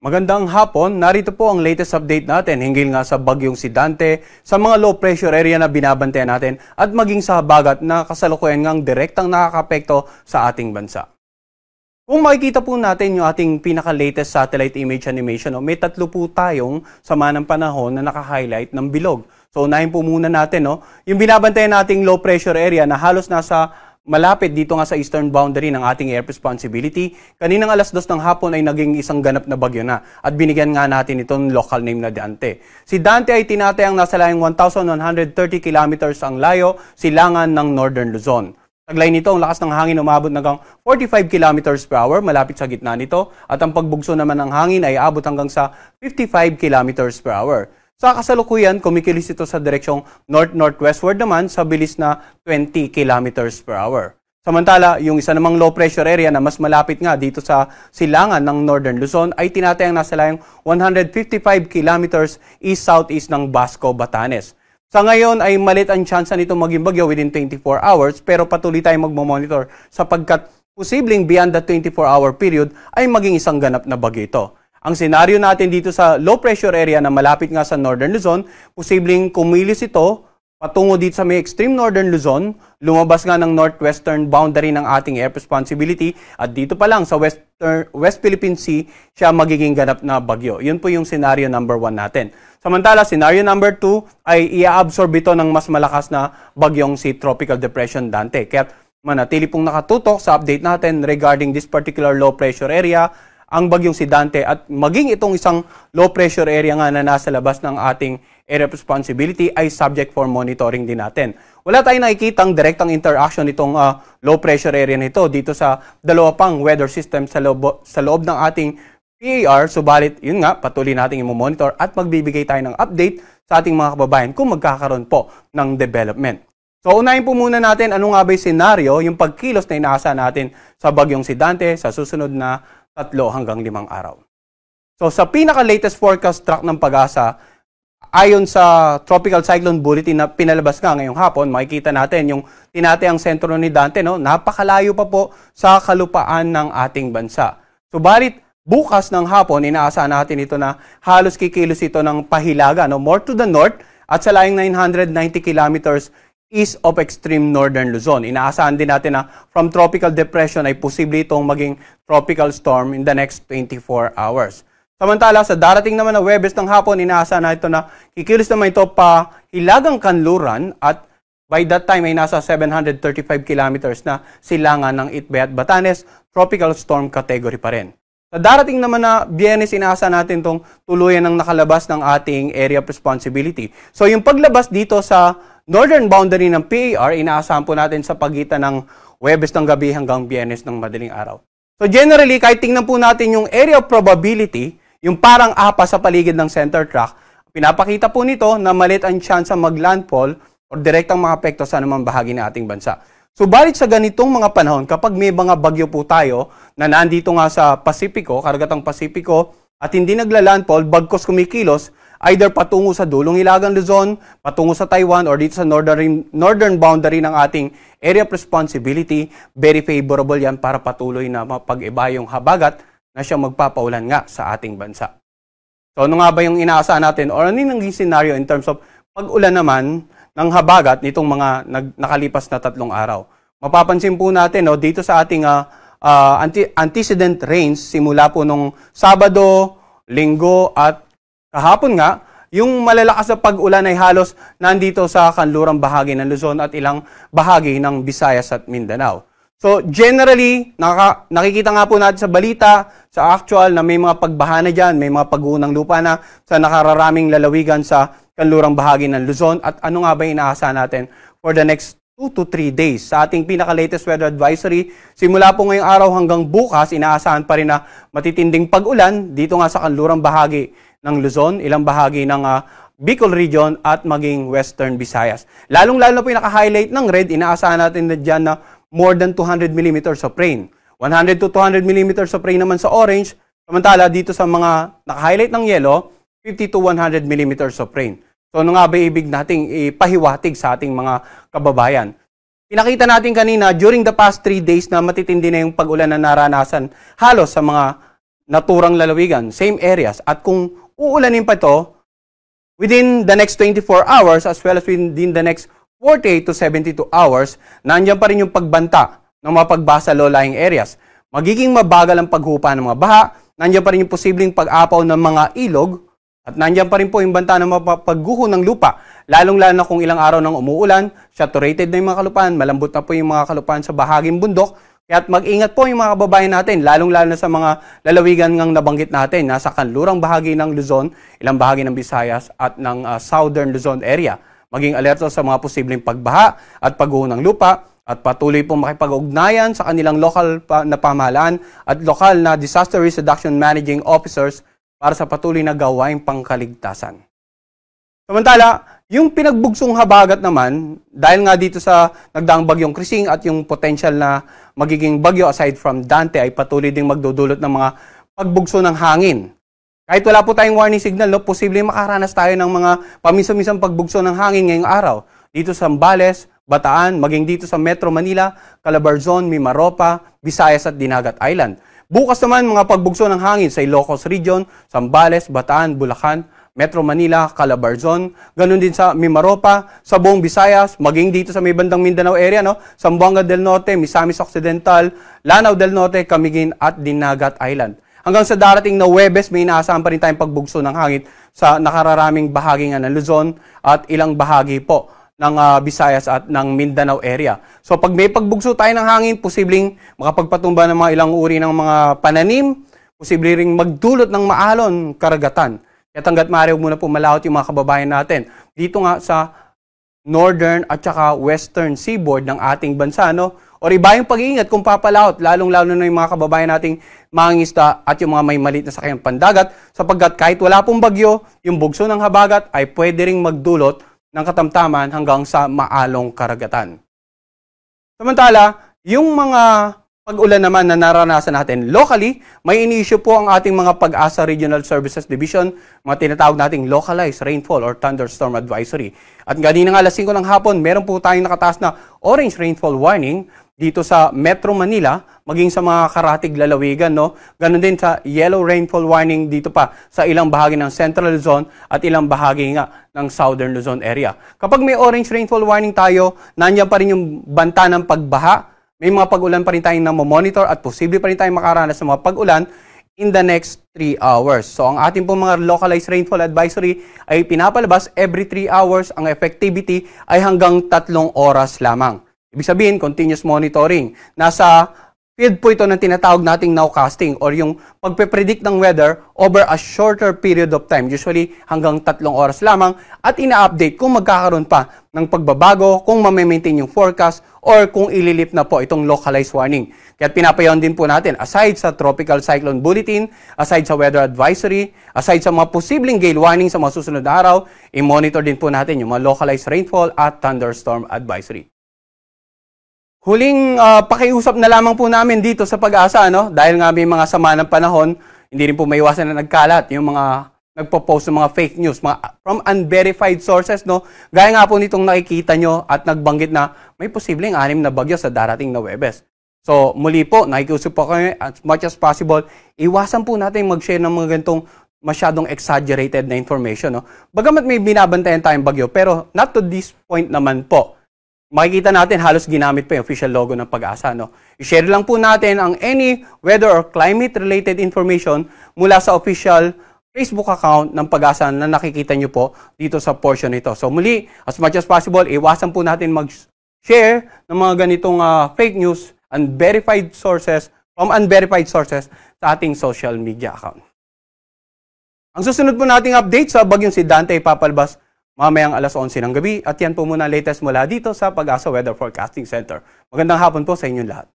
Magandang hapon, narito po ang latest update natin hinggil nga sa bagyong si Dante, sa mga low pressure area na binabantayan natin at maging sa habagat na kasalukuyan ngang direktang nakakapekto sa ating bansa. Kung makikita po natin yung ating pinaka-latest satellite image animation, may tatlo po tayong sama ng panahon na naka-highlight ng bilog. So unahin po muna natin yung binabantayan nating low pressure area na halos nasa malapit dito nga sa eastern boundary ng ating air responsibility. Kaninang alas 2 ng hapon ay naging isang ganap na bagyo na at binigyan nga natin itong local name na Dante. Si Dante ay tinatayang nasa layong 1,130 kilometers ang layo, silangan ng Northern Luzon. Taglay nito, ang lakas ng hangin umabot hanggang 45 kilometers per hour malapit sa gitna nito at ang pagbugso naman ng hangin ay abot hanggang sa 55 kilometers per hour. Sa kasalukuyan, kumikilos ito sa direksyong north-northwestward naman sa bilis na 20 kilometers per hour. Samantala, yung isa namang low pressure area na mas malapit nga dito sa silangan ng Northern Luzon ay tinatayang nasa layong 155 kilometers east-southeast ng Basco, Batanes. Sa ngayon ay malit ang tsansa nito maging bagyo within 24 hours pero patuloy tayong magmamonitor sapagkat posibleng beyond the 24-hour period ay maging isang ganap na bagyo ito. Ang senaryo natin dito sa low pressure area na malapit nga sa Northern Luzon, posibleng kumilos ito patungo dito sa may extreme Northern Luzon, lumabas nga ng northwestern boundary ng ating air responsibility at dito pa lang sa West Philippine Sea siya magiging ganap na bagyo. Yun po yung senaryo number 1 natin. Samantala, senaryo number 2 ay i-absorb ito ng mas malakas na bagyong si Tropical Depression Dante. Kaya manatili pong nakatutok sa update natin regarding this particular low pressure area, ang bagyong si Dante at maging itong isang low pressure area nga na nasa labas ng ating area of responsibility ay subject for monitoring din natin. Wala tayong nakikitang direktang interaction itong low pressure area nito dito sa dalawa pang weather system sa loob ng ating PAR, subalit yun nga patuloy nating i-monitor at magbibigay tayo ng update sa ating mga kababayan kung magkakaroon po ng development. So unahin po muna natin ano nga ba yung senaryo, yung pagkilos na inaasahan natin sa bagyong si Dante sa susunod na 3 hanggang 5 araw. So sa pinaka-latest forecast track ng Pag-asa, ayon sa Tropical Cyclone Bulletin na pinalabas nga ngayong hapon, makikita natin yung tinatayang sentro ni Dante, napakalayo pa po sa kalupaan ng ating bansa. Subalit, bukas ng hapon, inaasahan natin ito na halos kikilos ito ng pahilaga, more to the north at sa layong 990 kilometers east of extreme Northern Luzon. Inaasahan din natin na from tropical depression ay posible itong maging tropical storm in the next 24 hours. Samantala, sa darating naman na Huwebes ng hapon, inaasahan na ito na kikilos naman ito pa hilagang kanluran at by that time ay nasa 735 kilometers na silangan ng Itbay at Batanes, tropical storm category pa rin. Sa darating naman na Biyernes, inaasahan natin itong tuluyan ng nakalabas ng ating area of responsibility. So yung paglabas dito sa northern boundary ng PAR, inaasahan po natin sa pagitan ng Huwebes ng gabi hanggang Biyernes ng madaling araw. So generally, kahit tingnan po natin yung area of probability, yung parang apa sa paligid ng center track, pinapakita po nito na malit ang chance sa maglandfall o direktang mga apekto sa anumang bahagi ng ating bansa. Subalit sa ganitong mga panahon, kapag may mga bagyo po tayo na nandito nga sa Pasipiko, karagatang Pasipiko, at hindi naglalandfall, bagkos kumikilos, either patungo sa dulong Hilagang Luzon, patungo sa Taiwan, or dito sa northern boundary ng ating area of responsibility, very favorable yan para patuloy na mapag-iba yung habagat na siya magpapaulan nga sa ating bansa. So ano nga ba yung inaasahan natin or ano yung scenario in terms of pag-ulan naman ng habagat nitong mga nakalipas na 3 araw? Mapapansin po natin dito sa ating antecedent rains simula po nung Sabado, Linggo at kahapon nga, yung malalakas na pag-ulan ay halos nandito sa kanlurang bahagi ng Luzon at ilang bahagi ng Visayas at Mindanao. So generally, nakikita nga po natin sa balita, sa actual na may mga pagbaha na dyan, may mga pag-uunang lupa na sa nakararaming lalawigan sa kanlurang bahagi ng Luzon. At ano nga ba inaasahan natin for the next 2 to 3 days? Sa ating pinaka-latest weather advisory, simula po ngayong araw hanggang bukas, inaasahan pa rin na matitinding pag-ulan dito nga sa kanlurang bahagi ng Luzon, ilang bahagi ng Bicol region at maging Western Visayas. Lalong-lalo na po yung naka-highlight ng red, inaasahan natin na dyan na more than 200 millimeters of rain. 100 to 200 millimeters of rain naman sa orange, samantala dito sa mga naka-highlight ng yellow, 50 to 100 millimeters of rain. So ano nga ba ibig nating ipahiwatig sa ating mga kababayan? Pinakita natin kanina during the past 3 days na matitindi na yung pag-ulan na naranasan halos sa mga naturang lalawigan, same areas. At kung uulanin pa ito, within the next 24 hours as well as within the next 48 to 72 hours, nandiyan pa rin yung pagbanta ng mga pagbasa low-lying areas. Magiging mabagal ang paghupa ng mga baha, nandiyan pa rin yung posibleng pag-apaw ng mga ilog, at nandiyan pa rin po yung banta ng pagguho ng lupa, lalong-lalo na kung ilang araw nang umuulan, saturated na yung mga kalupaan, malambot na po yung mga kalupaan sa bahaging bundok, kaya't mag-ingat po yung mga kababayan natin, lalong-lalo na sa mga lalawigan ngang nabanggit natin, nasa kanlurang bahagi ng Luzon, ilang bahagi ng Visayas at ng Southern Luzon area. Maging alerto sa mga posibleng pagbaha at pagguho ng lupa, at patuloy pong makipag-ugnayan sa kanilang lokal na pamahalaan at lokal na Disaster Risk Reduction Managing Officers para sa patuloy na gawaing pangkaligtasan. Samantala, yung pinagbugsong habagat naman, dahil nga dito sa nagdaang bagyong Krising at yung potential na magiging bagyo aside from Dante ay patuloy ding magdudulot ng mga pagbugso ng hangin. Kahit wala po tayong warning signal, posibleng makaranas tayo ng mga paminsan-minsang pagbugso ng hangin ngayong araw. Dito sa Zambales, Bataan, maging dito sa Metro Manila, Calabarzon, Mimaropa, Visayas at Dinagat Island. Bukas naman mga pagbugso ng hangin sa Ilocos Region, Zambales, Bataan, Bulacan, Metro Manila, Calabarzon, ganun din sa Mimaropa, sa buong Visayas, maging dito sa may bandang Mindanao area, Zamboanga del Norte, Misamis Occidental, Lanao del Norte, Camiguin at Dinagat Island. Hanggang sa darating na Huwebes, may inaasahan pa rin tayong pagbugso ng hangin sa nakararaming bahagi ng Luzon at ilang bahagi po ng Visayas at ng Mindanao area. So pag may pagbugso tayo ng hangin, posibleng makapagpatumba ng mga ilang uri ng mga pananim, posibleng ring magdulot ng maalon karagatan. Kaya hanggat maaari, huwag muna po malawot yung mga kababayan natin. Dito nga sa northern at saka western seaboard ng ating bansa, O iba yung pag-iingat kung papalawot, lalong-lalo na yung mga kababayan nating mangingisda at yung mga may maliit na sakyang pandagat, sapagkat kahit wala pong bagyo, yung bugso ng habagat ay pwede ring magdulot ng katamtaman hanggang sa maalong karagatan. Samantala, yung mga pag-ulan naman na naranasan natin locally, may in-issue po ang ating mga Pag-asa Regional Services Division, mga tinatawag nating localized rainfall or thunderstorm advisory. At ganina nga alas 5 ng hapon, meron po tayong nakataas na orange rainfall warning dito sa Metro Manila, maging sa mga karatig lalawigan, Ganon din sa yellow rainfall warning dito pa sa ilang bahagi ng Central Luzon at ilang bahagi nga ng Southern Luzon area. Kapag may orange rainfall warning tayo, nandiyan pa rin yung banta ng pagbaha. May mga pag-ulan pa rin tayong namomonitor at posible pa rin tayong makaranas ng mga pag-ulan in the next 3 hours. So ang ating pong mga localized rainfall advisory ay pinapalabas every 3 hours. Ang effectivity ay hanggang 3 oras lamang. Ibig sabihin, continuous monitoring. Nasa field po ito ng tinatawag nating nowcasting or yung pagpe-predict ng weather over a shorter period of time, usually hanggang 3 oras lamang, at ina-update kung magkakaroon pa ng pagbabago, kung ma-maintain yung forecast, or kung ililip na po itong localized warning. Kaya pinapayawan din po natin, aside sa tropical cyclone bulletin, aside sa weather advisory, aside sa mga posibleng gale warning sa mga susunod na araw, i-monitor din po natin yung mga localized rainfall at thunderstorm advisory. Huling pakiusap na lamang po namin dito sa Pag-asa, dahil nga may mga sama ng panahon, hindi rin po maiwasan na nagkalat yung mga nagpo-post ng mga fake news, mga from unverified sources, Gaya nga po nitong nakikita nyo at nagbanggit na may posibleng 6 na bagyo sa darating na Huwebes. So muli po, nakikiusap po kami as much as possible, iwasan po natin mag-share ng mga ganitong masyadong exaggerated na information, Bagamat may binabantayan tayong bagyo, pero not to this point naman po. Makikita natin halos ginamit pa yung official logo ng Pag-asa, I-share lang po natin ang any weather or climate-related information mula sa official Facebook account ng Pag-asa na nakikita nyo po dito sa portion nito. So muli, as much as possible, iwasan po natin mag-share ng mga ganitong fake news and verified sources from unverified sources sa ating social media account. Ang susunod po nating update sa bagyong si Dante ay papalabas mamayang alas 11 ng gabi at yan po muna latest mula dito sa Pag-asa Weather Forecasting Center. Magandang hapon po sa inyong lahat.